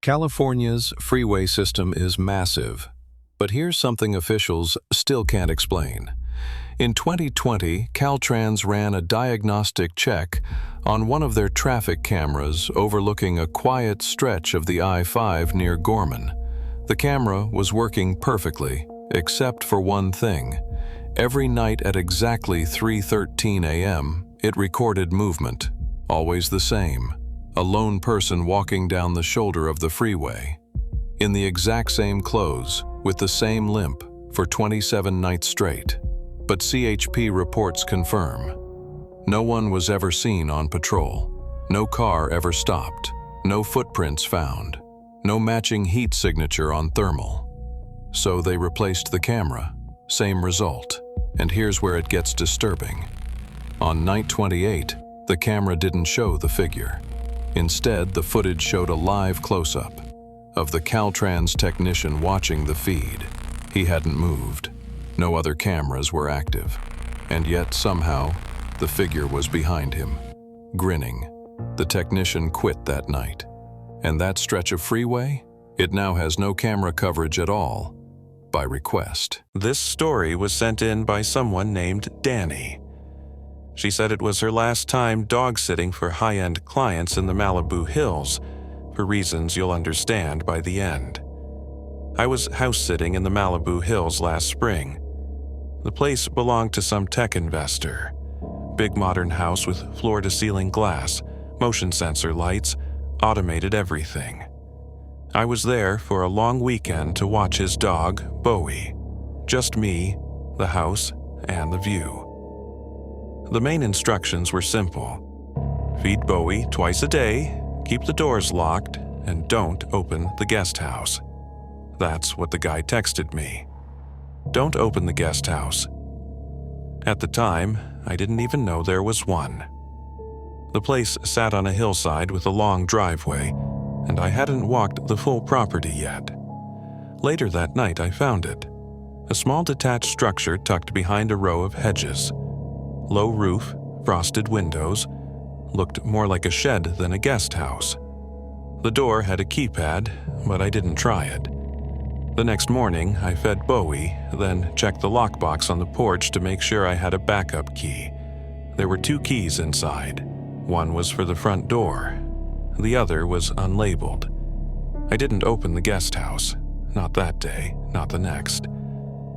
California's freeway system is massive, but here's something officials still can't explain. In 2020, Caltrans ran a diagnostic check on one of their traffic cameras overlooking a quiet stretch of the I-5 near Gorman. The camera was working perfectly, except for one thing. Every night at exactly 3:13 a.m., it recorded movement, always the same. A lone person walking down the shoulder of the freeway, in the exact same clothes, with the same limp, for 27 nights straight. But CHP reports confirm. No one was ever seen on patrol. No car ever stopped. No footprints found. No matching heat signature on thermal. So they replaced the camera. Same result. And here's where it gets disturbing. On night 28, the camera didn't show the figure. Instead, the footage showed a live close-up of the Caltrans technician watching the feed. He hadn't moved. No other cameras were active. And yet, somehow, the figure was behind him, grinning. The technician quit that night. And that stretch of freeway? It now has no camera coverage at all, by request. This story was sent in by someone named Danny. She said it was her last time dog-sitting for high-end clients in the Malibu Hills, for reasons you'll understand by the end. I was house-sitting in the Malibu Hills last spring. The place belonged to some tech investor. Big modern house with floor-to-ceiling glass, motion sensor lights, automated everything. I was there for a long weekend to watch his dog, Bowie. Just me, the house, and the view. The main instructions were simple. Feed Bowie twice a day, keep the doors locked, and don't open the guest house. That's what the guy texted me. Don't open the guest house. At the time, I didn't even know there was one. The place sat on a hillside with a long driveway, and I hadn't walked the full property yet. Later that night, I found it. A small detached structure tucked behind a row of hedges. Low roof, frosted windows, looked more like a shed than a guest house. The door had a keypad, but I didn't try it. The next morning, I fed Bowie, then checked the lockbox on the porch to make sure I had a backup key. There were 2 keys inside. One was for the front door. The other was unlabeled. I didn't open the guest house. Not that day, not the next.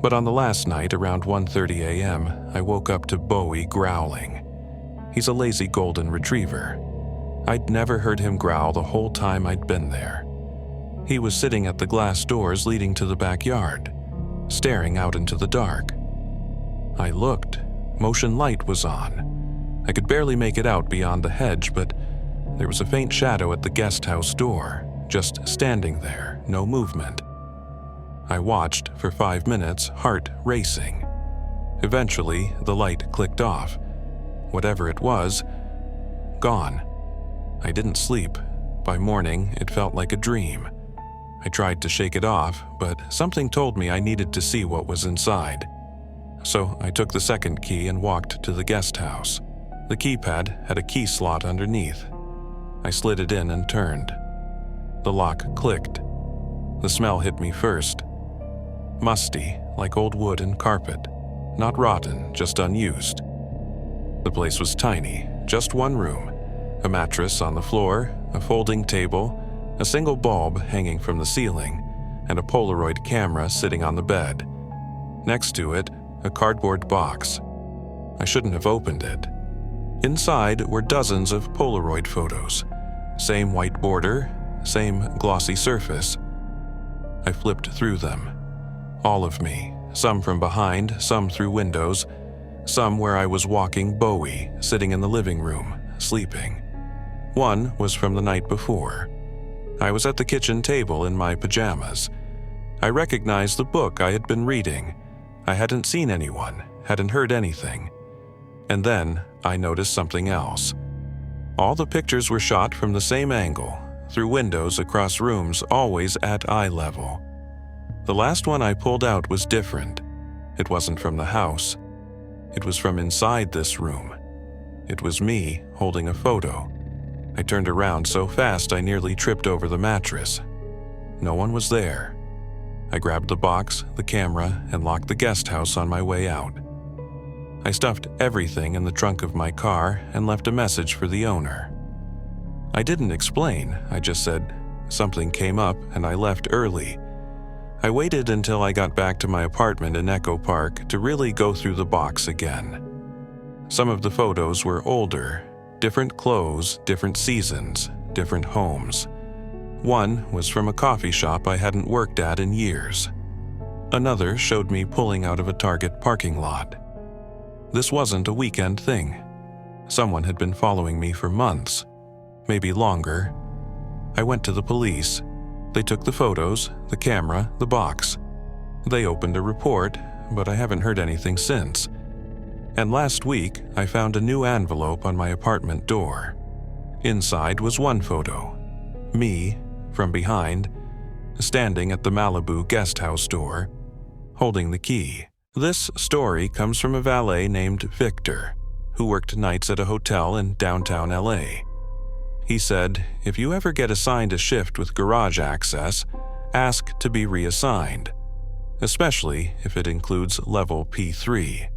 But on the last night, around 1:30 a.m., I woke up to Bowie growling. He's a lazy golden retriever. I'd never heard him growl the whole time I'd been there. He was sitting at the glass doors leading to the backyard, staring out into the dark. I looked. Motion light was on. I could barely make it out beyond the hedge, but there was a faint shadow at the guest house door, just standing there, no movement. I watched for 5 minutes, heart racing. Eventually, the light clicked off. Whatever it was, gone. I didn't sleep. By morning, it felt like a dream. I tried to shake it off, but something told me I needed to see what was inside. So I took the second key and walked to the guest house. The keypad had a key slot underneath. I slid it in and turned. The lock clicked. The smell hit me first. Musty, like old wood and carpet. Not rotten, just unused. The place was tiny, just one room. A mattress on the floor, a folding table, a single bulb hanging from the ceiling, and a Polaroid camera sitting on the bed. Next to it, a cardboard box. I shouldn't have opened it. Inside were dozens of Polaroid photos. Same white border, same glossy surface. I flipped through them. All of me, some from behind, some through windows, some where I was walking Bowie, sitting in the living room, sleeping. One was from the night before. I was at the kitchen table in my pajamas. I recognized the book I had been reading. I hadn't seen anyone, hadn't heard anything. And then I noticed something else. All the pictures were shot from the same angle, through windows across rooms, always at eye level. The last one I pulled out was different. It wasn't from the house. It was from inside this room. It was me holding a photo. I turned around so fast I nearly tripped over the mattress. No one was there. I grabbed the box, the camera, and locked the guest house on my way out. I stuffed everything in the trunk of my car and left a message for the owner. I didn't explain, I just said something came up and I left early. I waited until I got back to my apartment in Echo Park to really go through the box again. Some of the photos were older, different clothes, different seasons, different homes. One was from a coffee shop I hadn't worked at in years. Another showed me pulling out of a Target parking lot. This wasn't a weekend thing. Someone had been following me for months, maybe longer. I went to the police. They took the photos, the camera, the box. They opened a report, but I haven't heard anything since. And last week, I found a new envelope on my apartment door. Inside was one photo. Me, from behind, standing at the Malibu Guest House door, holding the key. This story comes from a valet named Victor, who worked nights at a hotel in downtown LA. He said, if you ever get assigned a shift with garage access, ask to be reassigned, especially if it includes level P3.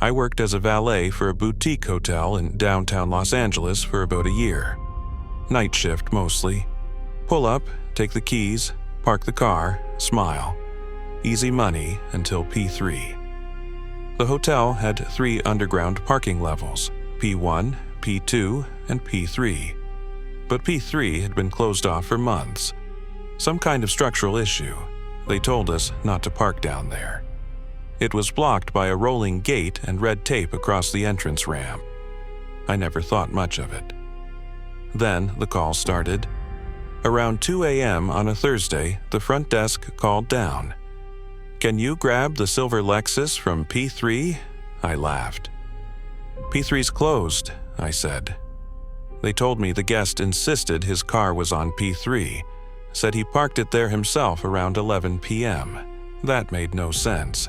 I worked as a valet for a boutique hotel in downtown Los Angeles for about a year. Night shift mostly. Pull up, take the keys, park the car, smile. Easy money until P3. The hotel had 3 underground parking levels, P1, P2, and P3. But P3 had been closed off for months. Some kind of structural issue. They told us not to park down there. It was blocked by a rolling gate and red tape across the entrance ramp. I never thought much of it. Then the call started. Around 2 a.m. on a Thursday, the front desk called down. Can you grab the silver Lexus from P3? I laughed. P3's closed, I said. They told me the guest insisted his car was on P3, said he parked it there himself around 11 p.m. That made no sense.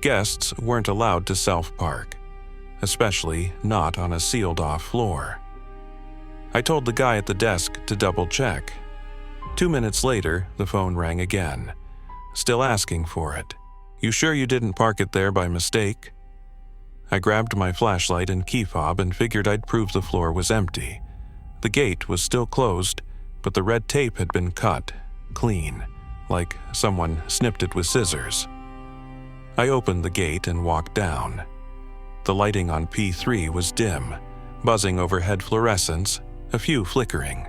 Guests weren't allowed to self-park, especially not on a sealed-off floor. I told the guy at the desk to double-check. 2 minutes later, the phone rang again, still asking for it. You sure you didn't park it there by mistake? I grabbed my flashlight and key fob and figured I'd prove the floor was empty. The gate was still closed, but the red tape had been cut, clean, like someone snipped it with scissors. I opened the gate and walked down. The lighting on P3 was dim, buzzing overhead fluorescents, a few flickering.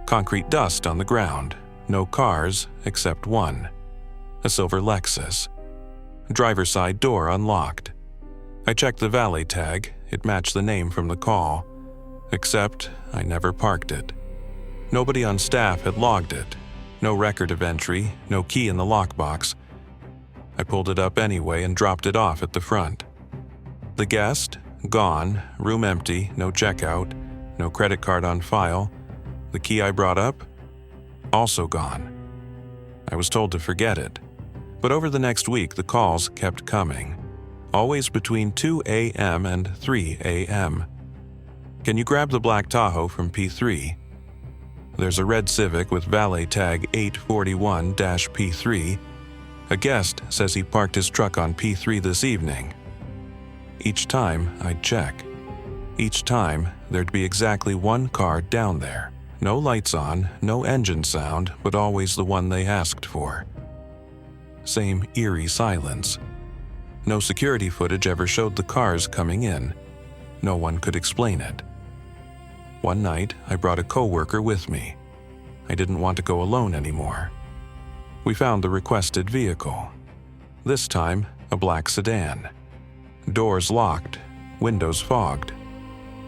Concrete dust on the ground, no cars except one. A silver Lexus. Driver's side door unlocked. I checked the valet tag, it matched the name from the call. Except I never parked it. Nobody on staff had logged it. No record of entry, no key in the lockbox. I pulled it up anyway and dropped it off at the front. The guest, gone, room empty, no checkout, no credit card on file. The key I brought up, also gone. I was told to forget it. But over the next week, the calls kept coming. Always between 2 a.m. and 3 a.m. Can you grab the black Tahoe from P3? There's a red Civic with valet tag 841-P3. A guest says he parked his truck on P3 this evening. Each time, I'd check. Each time, there'd be exactly one car down there. No lights on, no engine sound, but always the one they asked for. Same eerie silence. No security footage ever showed the cars coming in. No one could explain it. One night, I brought a coworker with me. I didn't want to go alone anymore. We found the requested vehicle. This time, a black sedan. Doors locked, windows fogged.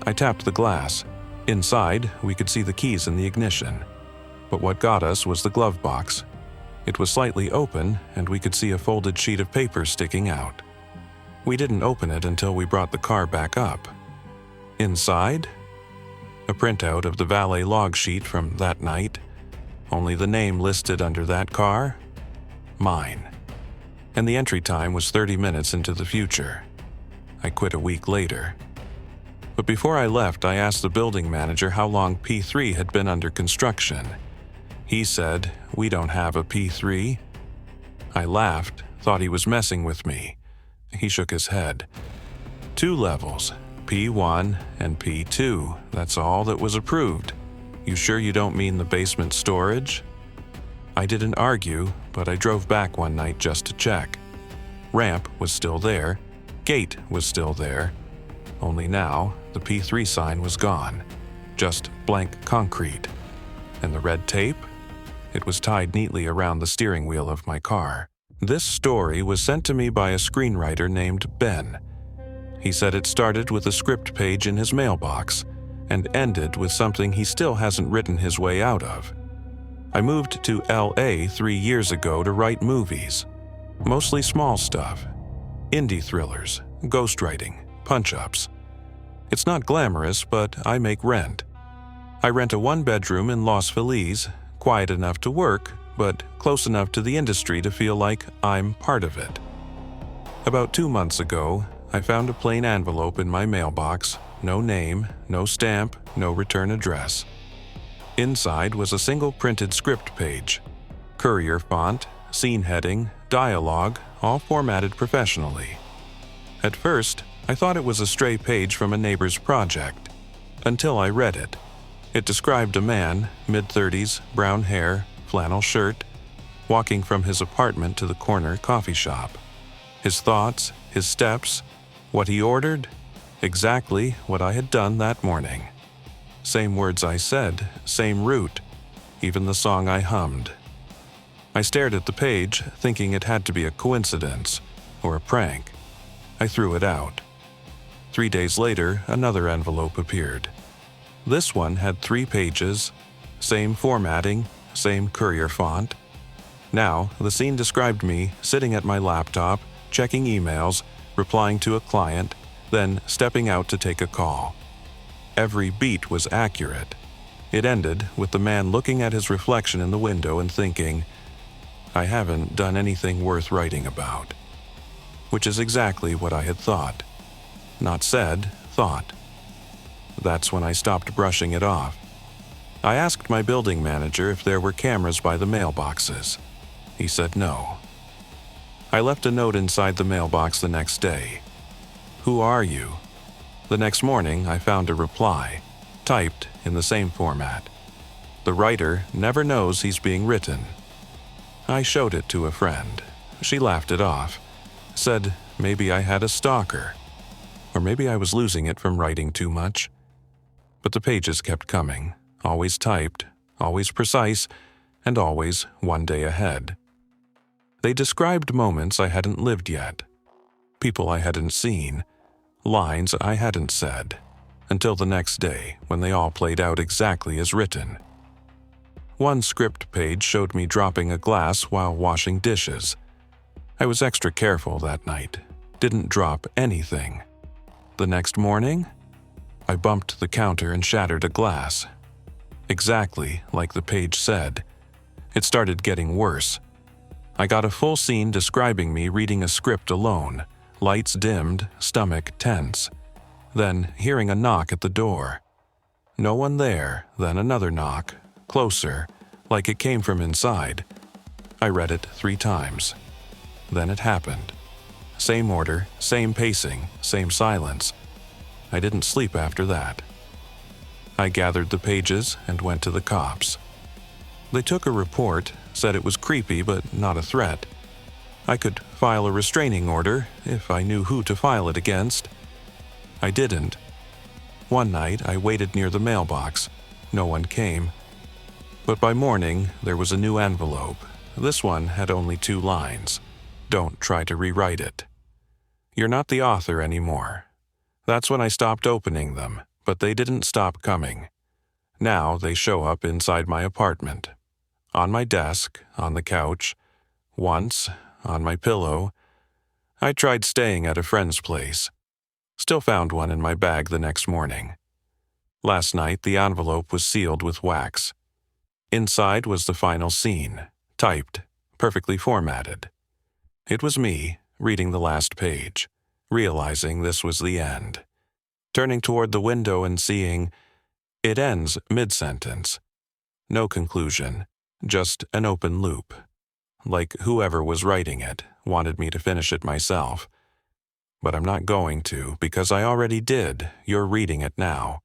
I tapped the glass. Inside, we could see the keys in the ignition. But what got us was the glove box. It was slightly open, and we could see a folded sheet of paper sticking out. We didn't open it until we brought the car back up. Inside? A printout of the valet log sheet from that night. Only the name listed under that car? Mine. And the entry time was 30 minutes into the future. I quit a week later. But before I left, I asked the building manager how long P3 had been under construction. He said, "We don't have a P3." I laughed, thought he was messing with me. He shook his head. 2 levels, P1 and P2, that's all that was approved. You sure you don't mean the basement storage? I didn't argue, but I drove back one night just to check. Ramp was still there, gate was still there, only now the P3 sign was gone, just blank concrete. And the red tape? It was tied neatly around the steering wheel of my car. This story was sent to me by a screenwriter named Ben. He said it started with a script page in his mailbox and ended with something he still hasn't written his way out of. I moved to LA 3 years ago to write movies, mostly small stuff, indie thrillers, ghostwriting, punch-ups. It's not glamorous, but I make rent. I rent a 1-bedroom in Los Feliz, quiet enough to work, but close enough to the industry to feel like I'm part of it. About 2 months ago, I found a plain envelope in my mailbox, no name, no stamp, no return address. Inside was a single printed script page, courier font, scene heading, dialogue, all formatted professionally. At first, I thought it was a stray page from a neighbor's project, until I read it. It described a man, mid-30s, brown hair, flannel shirt, walking from his apartment to the corner coffee shop. His thoughts, his steps, what he ordered, exactly what I had done that morning. Same words I said, same route, even the song I hummed. I stared at the page, thinking it had to be a coincidence or a prank. I threw it out. 3 days later, another envelope appeared. This one had 3 pages, same formatting, same courier font. Now, the scene described me sitting at my laptop, checking emails, replying to a client, then stepping out to take a call. Every beat was accurate. It ended with the man looking at his reflection in the window and thinking, I haven't done anything worth writing about. Which is exactly what I had thought. Not said, thought. That's when I stopped brushing it off. I asked my building manager if there were cameras by the mailboxes. He said no. I left a note inside the mailbox the next day. Who are you? The next morning, I found a reply, typed in the same format. The writer never knows he's being written. I showed it to a friend. She laughed it off, said maybe I had a stalker, or maybe I was losing it from writing too much. But the pages kept coming, always typed, always precise, and always one day ahead. They described moments I hadn't lived yet, people I hadn't seen, lines I hadn't said, until the next day when they all played out exactly as written. One script page showed me dropping a glass while washing dishes. I was extra careful that night, didn't drop anything. The next morning, I bumped the counter and shattered a glass. Exactly like the page said. It started getting worse. I got a full scene describing me reading a script alone, lights dimmed, stomach tense. Then hearing a knock at the door. No one there, then another knock, closer, like it came from inside. I read it 3 times. Then it happened. Same order, same pacing, same silence. I didn't sleep after that. I gathered the pages and went to the cops. They took a report, said it was creepy but not a threat. I could file a restraining order if I knew who to file it against. I didn't. One night I waited near the mailbox. No one came. But by morning there was a new envelope. This one had only 2 lines. Don't try to rewrite it. You're not the author anymore. That's when I stopped opening them, but they didn't stop coming. Now they show up inside my apartment. On my desk, on the couch, once, on my pillow. I tried staying at a friend's place. Still found one in my bag the next morning. Last night the envelope was sealed with wax. Inside was the final scene, typed, perfectly formatted. It was me, reading the last page, realizing this was the end. Turning toward the window and seeing, it ends mid-sentence. No conclusion, Just an open loop. Like whoever was writing it wanted me to finish it myself. But I'm not going to, because I already did. You're reading it now.